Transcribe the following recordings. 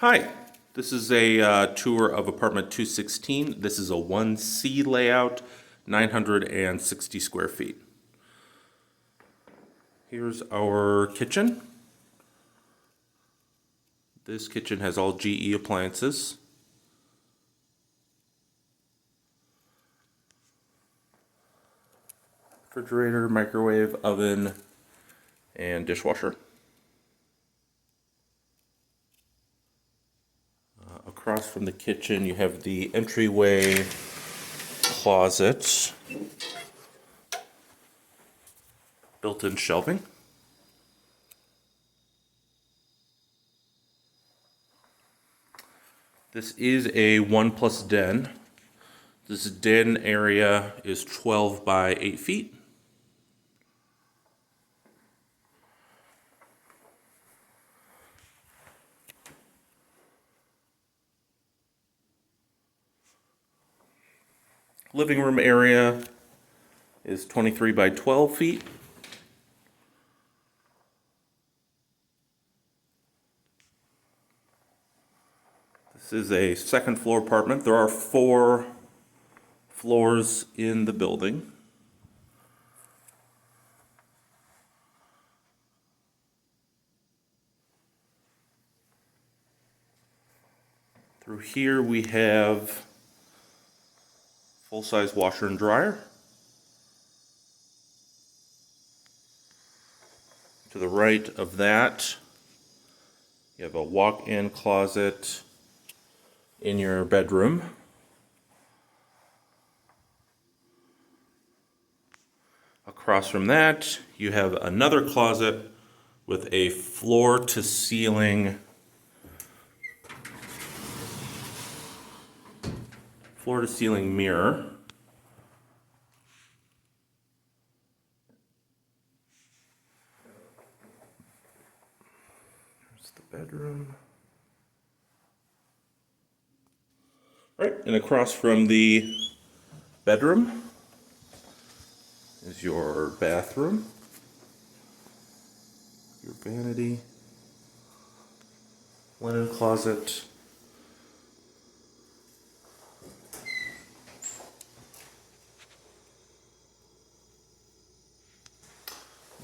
Hi, this is a tour of apartment 216. This is a 1C layout, 960 square feet. Here's our kitchen. This kitchen has all GE appliances. Refrigerator, microwave, oven, and dishwasher. Across from the kitchen, you have the entryway closet, built-in shelving. This is a 1+ den. This den area is 12 by 8 feet. Living room area is 23 by 12 feet. This is a second floor apartment. There are 4 floors in the building. Through here we have full-size washer and dryer. To the right of that, you have a walk-in closet in your bedroom. Across from that, you have another closet with a floor-to-ceiling mirror. There's the bedroom. Right, and across from the bedroom is your bathroom, your vanity, linen closet,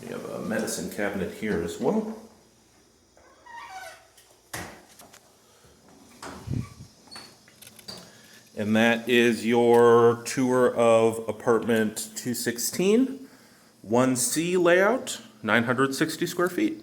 you have a medicine cabinet here as well. And that is your tour of apartment 216, 1C layout, 960 square feet.